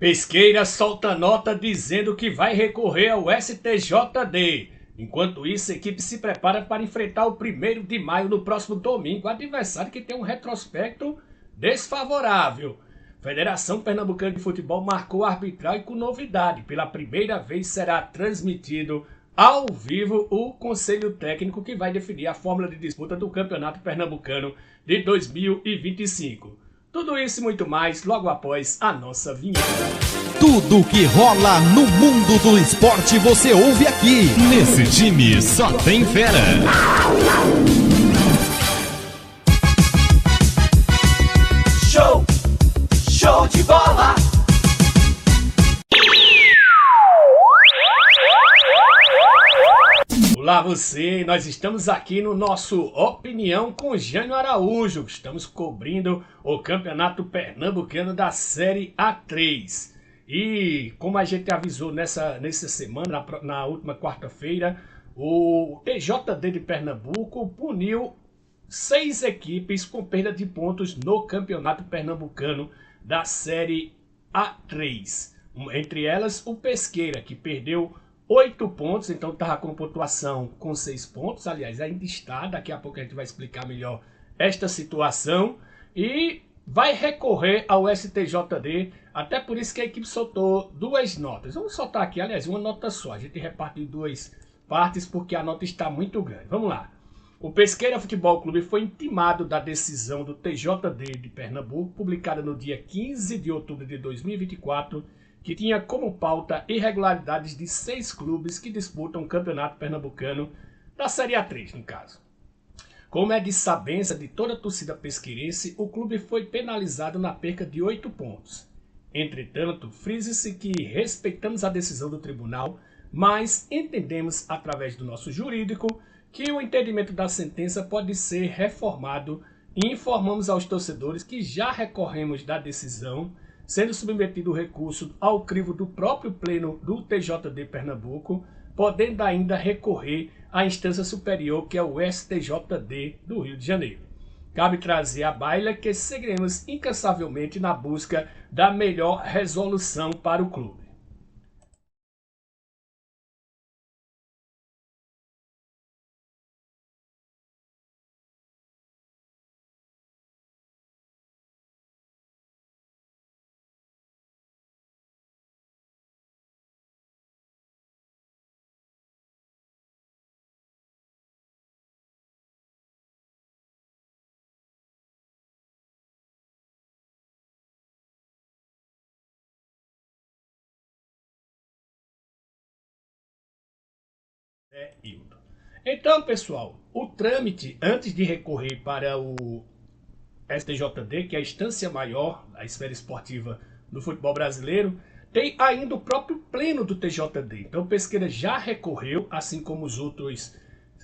Pesqueira solta nota dizendo que vai recorrer ao STJD. Enquanto isso, a equipe se prepara para enfrentar o 1º de maio no próximo domingo, adversário que tem um retrospecto desfavorável. Federação Pernambucana de Futebol marcou a arbitragem com novidade. Pela primeira vez será transmitido ao vivo o Conselho Técnico que vai definir a fórmula de disputa do Campeonato Pernambucano de 2025. Tudo isso e muito mais logo após a nossa vinheta. Tudo que rola no mundo do esporte você ouve aqui. Nesse time só tem fera. Show de bola! Olá você, nós estamos aqui no nosso Opinião com Jânio Araújo. Estamos cobrindo o Campeonato Pernambucano da Série A3. E como a gente avisou nessa semana, na última quarta-feira, o TJD de Pernambuco puniu 6 equipes com perda de pontos no Campeonato Pernambucano da Série A3. Entre elas, o Pesqueira, que perdeu 8 pontos, então estava com pontuação com 6 pontos. Aliás, ainda está, daqui a pouco a gente vai explicar melhor esta situação. E vai recorrer ao STJD, até por isso que a equipe soltou 2 notas. Vamos soltar aqui, aliás, uma nota só. A gente reparte em 2 partes porque a nota está muito grande. Vamos lá. O Pesqueira Futebol Clube foi intimado da decisão do TJD de Pernambuco, publicada no dia 15 de outubro de 2024, que tinha como pauta irregularidades de 6 clubes que disputam o Campeonato Pernambucano da Série A3, no caso. Como é de sabença de toda a torcida pesqueirense, o clube foi penalizado na perca de 8 pontos. Entretanto, frise-se que respeitamos a decisão do tribunal, mas entendemos, através do nosso jurídico, que o entendimento da sentença pode ser reformado e informamos aos torcedores que já recorremos da decisão, sendo submetido o recurso ao crivo do próprio pleno do TJD Pernambuco, podendo ainda recorrer à instância superior, que é o STJD do Rio de Janeiro. Cabe trazer à baila que seguiremos incansavelmente na busca da melhor resolução para o clube. Hilton. Então, pessoal, o trâmite antes de recorrer para o STJD, que é a instância maior da esfera esportiva do futebol brasileiro, tem ainda o próprio pleno do TJD. Então, o Pesqueira já recorreu, assim como os outros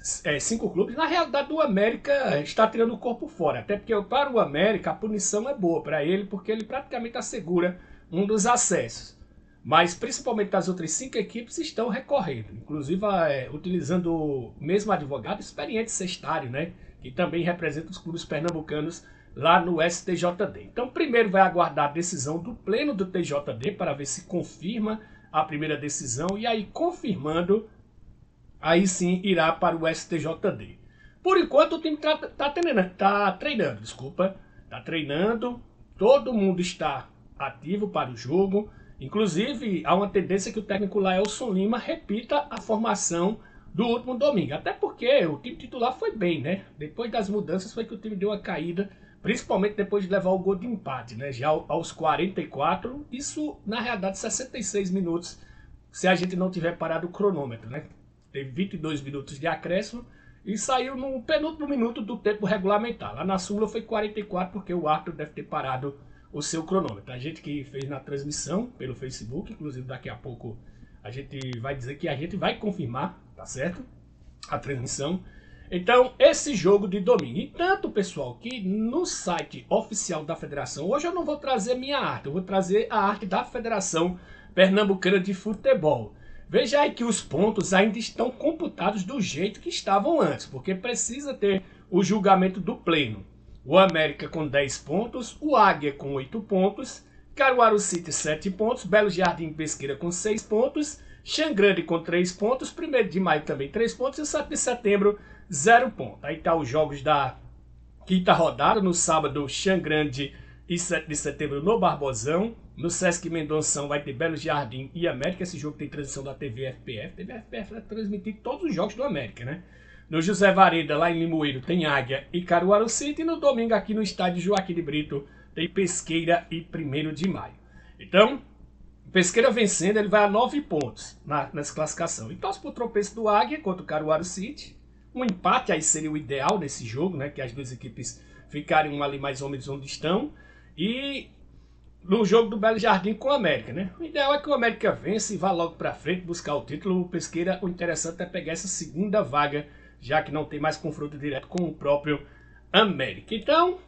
5 clubes. Na realidade, o América está tirando o corpo fora, até porque para o América a punição é boa para ele, porque ele praticamente assegura um dos acessos. Mas principalmente as outras 5 equipes estão recorrendo, inclusive utilizando o mesmo advogado experiente sextário, né, que também representa os clubes pernambucanos lá no STJD. Então primeiro vai aguardar a decisão do pleno do TJD para ver se confirma a primeira decisão, e aí confirmando, aí sim irá para o STJD. Por enquanto o time está treinando, todo mundo está ativo para o jogo. Inclusive, há uma tendência que o técnico Laelson Lima repita a formação do último domingo. Até porque o time titular foi bem, né? Depois das mudanças foi que o time deu uma caída, principalmente depois de levar o gol de empate, né? Já aos 44, isso na realidade 66 minutos, se a gente não tiver parado o cronômetro, né? Teve 22 minutos de acréscimo e saiu no penúltimo minuto do tempo regulamentar. Lá na súmula foi 44, porque o árbitro deve ter parado o seu cronômetro. A gente que fez na transmissão pelo Facebook, inclusive daqui a pouco a gente vai dizer que a gente vai confirmar, tá certo? A transmissão. Então, esse jogo de domingo. E tanto, pessoal, que no site oficial da federação, hoje eu não vou trazer minha arte, eu vou trazer a arte da Federação Pernambucana de Futebol. Veja aí que os pontos ainda estão computados do jeito que estavam antes, porque precisa ter o julgamento do pleno. O América com 10 pontos, o Águia com 8 pontos, Caruaru City 7 pontos, Belo Jardim Pesqueira com 6 pontos, Xangrande com 3 pontos, 1º de maio também 3 pontos e 7 de setembro 0 ponto. Aí tá os jogos da quinta rodada, no sábado Xangrande e 7 de setembro no Barbosão, no Sesc Mendonção vai ter Belo Jardim e América, esse jogo tem transmissão da TV FPF, TV FPF vai transmitir todos os jogos do América, né? No José Vareda, lá em Limoeiro, tem Águia e Caruaru City, e no domingo aqui no estádio Joaquim de Brito tem Pesqueira e 1º de maio. Então, Pesqueira vencendo, ele vai a 9 pontos nessa classificação. E torce pro tropeço do Águia contra o Caruaru City. Um empate aí seria o ideal nesse jogo, né? Que as duas equipes ficarem ali mais ou menos onde estão. E no jogo do Belo Jardim com o América, né? O ideal é que o América vença e vá logo pra frente buscar o título. O Pesqueira, o interessante é pegar essa segunda vaga, já que não tem mais confronto direto com o próprio América. Então,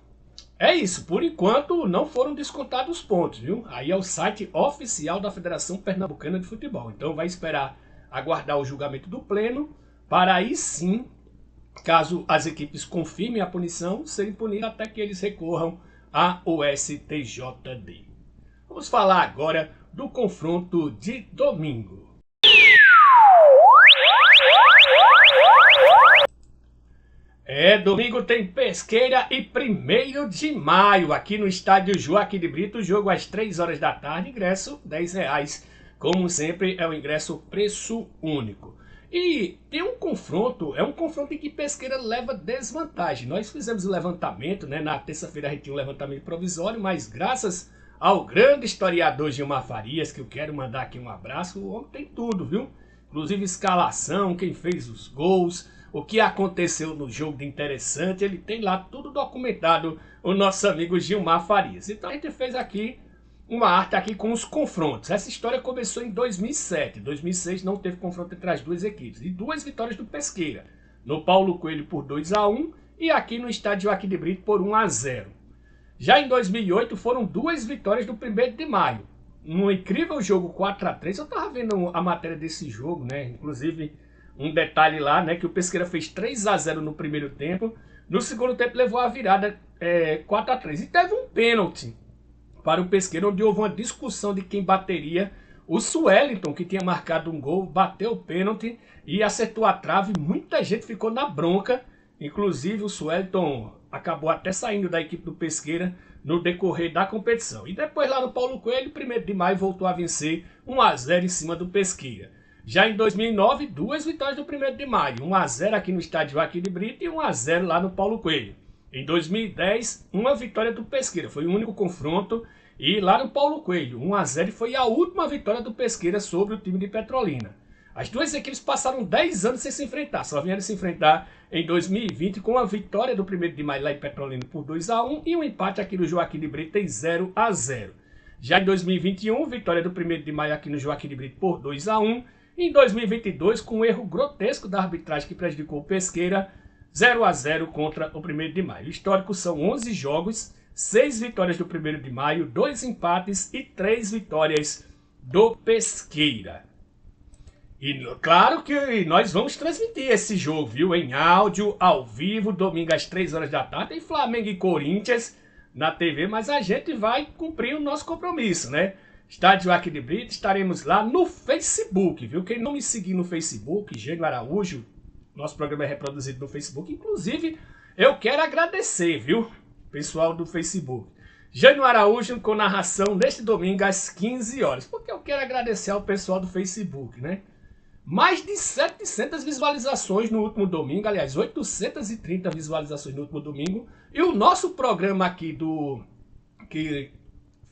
é isso. Por enquanto, não foram descontados os pontos, viu? Aí é o site oficial da Federação Pernambucana de Futebol. Então, vai esperar aguardar o julgamento do Pleno, para aí sim, caso as equipes confirmem a punição, serem punidas até que eles recorram ao STJD. Vamos falar agora do confronto de domingo. Domingo tem Pesqueira e 1º de maio, aqui no estádio Joaquim de Brito, jogo às 3 horas da tarde, ingresso R$10. Como sempre, é o ingresso preço único. E tem um confronto, é um confronto em que Pesqueira leva desvantagem. Nós fizemos o levantamento, né? Na terça-feira a gente tinha um levantamento provisório, mas graças ao grande historiador Gilmar Farias, que eu quero mandar aqui um abraço, o homem tem tudo, viu? Inclusive escalação, quem fez os gols, o que aconteceu no jogo de interessante, ele tem lá tudo documentado, o nosso amigo Gilmar Farias. Então a gente fez aqui uma arte aqui com os confrontos. Essa história começou em 2007. Em 2006 não teve confronto entre as duas equipes. E 2 vitórias do Pesqueira. No Paulo Coelho por 2-1 e aqui no estádio Joaquim de Brito por 1-0. Já em 2008 foram 2 vitórias do 1º de maio. Um incrível jogo 4-3. Eu estava vendo a matéria desse jogo, né? Inclusive um detalhe lá, né? Que o Pesqueira fez 3-0 no primeiro tempo. No segundo tempo levou a virada 4-3. E teve um pênalti para o Pesqueira, onde houve uma discussão de quem bateria. O Sueliton, que tinha marcado um gol, bateu o pênalti e acertou a trave. Muita gente ficou na bronca, inclusive o Sueliton acabou até saindo da equipe do Pesqueira no decorrer da competição. E depois lá no Paulo Coelho, 1º de maio, voltou a vencer 1-0 em cima do Pesqueira. Já em 2009, 2 vitórias do 1º de maio, 1-0 aqui no estádio Joaquim de Brito e 1-0 lá no Paulo Coelho. Em 2010, uma vitória do Pesqueira, foi o único confronto, e lá no Paulo Coelho, 1-0, foi a última vitória do Pesqueira sobre o time de Petrolina. As duas equipes passaram 10 anos sem se enfrentar, só vieram se enfrentar em 2020 com a vitória do 1º de maio lá em Petrolina por 2-1 e um empate aqui no Joaquim de Brito em 0-0. Já em 2021, vitória do 1º de maio aqui no Joaquim de Brito por 2-1. Em 2022, com um erro grotesco da arbitragem que prejudicou o Pesqueira, 0-0 contra o 1º de maio. O histórico são 11 jogos, 6 vitórias do 1º de maio, 2 empates e 3 vitórias do Pesqueira. E claro que nós vamos transmitir esse jogo, viu? Em áudio, ao vivo, domingo às 3 horas da tarde, tem Flamengo e Corinthians na TV, mas a gente vai cumprir o nosso compromisso, né? Estádio Joaquim de Brito, estaremos lá no Facebook, viu? Quem não me seguir no Facebook, Gênio Araújo, nosso programa é reproduzido no Facebook. Inclusive, eu quero agradecer, viu? Pessoal do Facebook. Gênio Araújo com narração neste domingo às 15 horas. Porque eu quero agradecer ao pessoal do Facebook, né? Mais de 700 visualizações no último domingo. Aliás, 830 visualizações no último domingo. E o nosso programa aqui que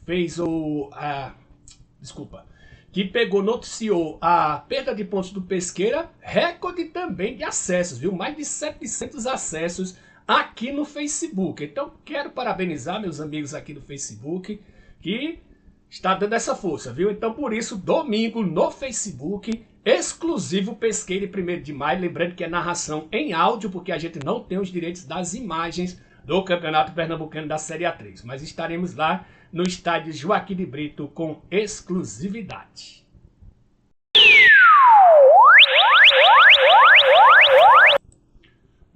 fez noticiou a perda de pontos do Pesqueira, recorde também de acessos, viu? Mais de 700 acessos aqui no Facebook. Então, quero parabenizar meus amigos aqui do Facebook, que está dando essa força, viu? Então, por isso, domingo no Facebook, exclusivo Pesqueira e 1º de maio. Lembrando que é narração em áudio, porque a gente não tem os direitos das imagens do Campeonato Pernambucano da Série A3. Mas estaremos lá no estádio Joaquim de Brito com exclusividade.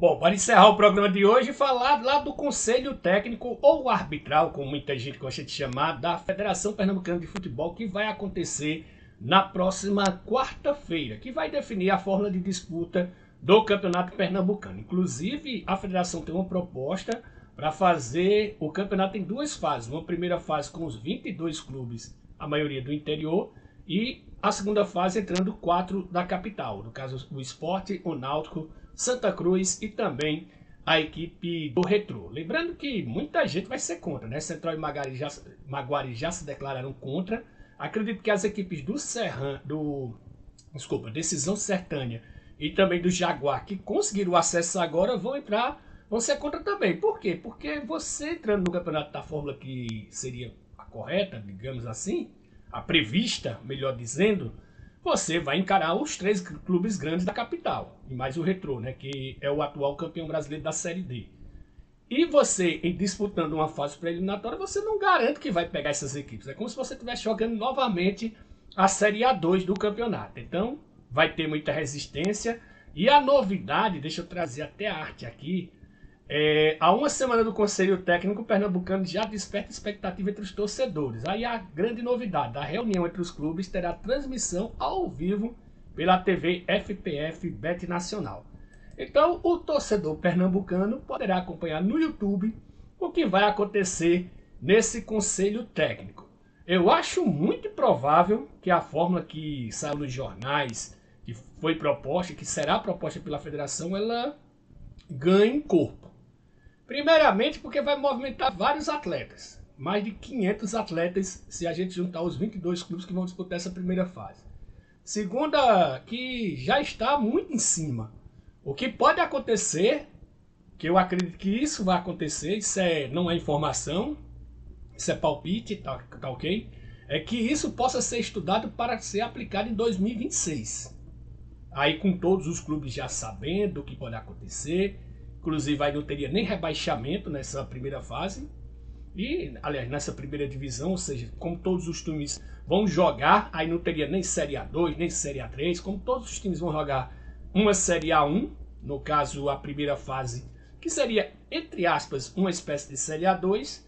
Bom, para encerrar o programa de hoje, falar lá do Conselho Técnico ou Arbitral, como muita gente gosta de chamar, da Federação Pernambucana de Futebol, que vai acontecer na próxima quarta-feira, que vai definir a forma de disputa do Campeonato Pernambucano. Inclusive, a federação tem uma proposta para fazer o campeonato em duas fases. Uma primeira fase com os 22 clubes, a maioria do interior, e a segunda fase entrando 4 da capital. No caso, o Sport, o Náutico, Santa Cruz e também a equipe do Retrô. Lembrando que muita gente vai ser contra, né? Central e Maguari já se declararam contra. Acredito que as equipes do Decisão Sertânia e também do Jaguar, que conseguiram o acesso agora, vão ser contra também. Por quê? Porque você entrando no campeonato da fórmula que seria a correta, digamos assim, a prevista, melhor dizendo, você vai encarar os 3 clubes grandes da capital, e mais o Retrô, né, que é o atual campeão brasileiro da Série D. E você, disputando uma fase preliminatória, você não garante que vai pegar essas equipes. É como se você estivesse jogando novamente a Série A2 do campeonato. Então, vai ter muita resistência. E a novidade, deixa eu trazer até a arte aqui, há uma semana do Conselho Técnico Pernambucano já desperta expectativa entre os torcedores. Aí a grande novidade, a reunião entre os clubes terá transmissão ao vivo pela TV FPF Bet Nacional. Então o torcedor pernambucano poderá acompanhar no YouTube o que vai acontecer nesse Conselho Técnico. Eu acho muito provável que a fórmula que saiu nos jornais, que foi proposta, que será proposta pela federação, ela ganhe corpo. Primeiramente porque vai movimentar vários atletas. Mais de 500 atletas se a gente juntar os 22 clubes que vão disputar essa primeira fase. Segunda, que já está muito em cima. O que pode acontecer, que eu acredito que isso vai acontecer, não é informação, isso é palpite, tá ok? É que isso possa ser estudado para ser aplicado em 2026. Aí com todos os clubes já sabendo o que pode acontecer. Inclusive aí não teria nem rebaixamento nessa primeira fase. E, aliás, nessa primeira divisão, ou seja, como todos os times vão jogar, aí não teria nem Série A2, nem Série A3. Como todos os times vão jogar uma Série A1, no caso a primeira fase, que seria, entre aspas, uma espécie de Série A2.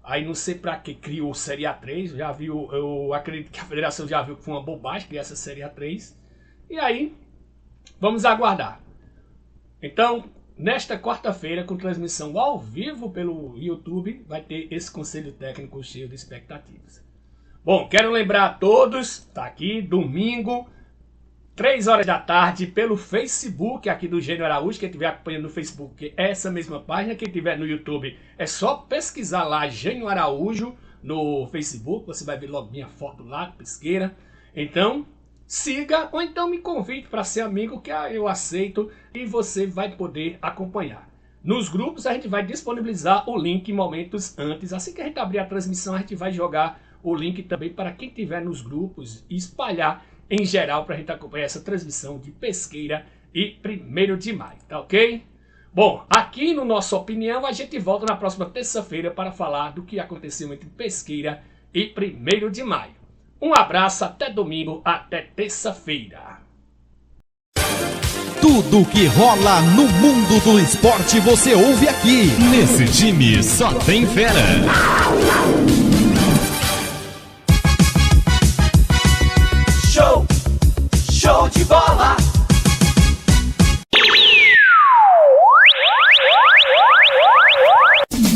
Aí não sei para que criou Série A3, eu acredito que a federação já viu que foi uma bobagem criar essa Série A3. E aí, vamos aguardar. Então, nesta quarta-feira, com transmissão ao vivo pelo YouTube, vai ter esse Conselho Técnico cheio de expectativas. Bom, quero lembrar a todos, tá aqui, domingo, 3 horas da tarde, pelo Facebook aqui do Gênio Araújo. Quem estiver acompanhando no Facebook é essa mesma página. Quem estiver no YouTube é só pesquisar lá Gênio Araújo no Facebook. Você vai ver logo minha foto lá, pesqueira. Então, siga ou então me convide para ser amigo, que eu aceito e você vai poder acompanhar. Nos grupos a gente vai disponibilizar o link momentos antes. Assim que a gente abrir a transmissão, a gente vai jogar o link também para quem estiver nos grupos e espalhar em geral para a gente acompanhar essa transmissão de Pesqueira e 1º de maio, tá ok? Bom, aqui no Nossa Opinião a gente volta na próxima terça-feira para falar do que aconteceu entre Pesqueira e 1º de maio. Um abraço, até domingo, até terça-feira. Tudo que rola no mundo do esporte você ouve aqui. Nesse time só tem fera. Show de bola!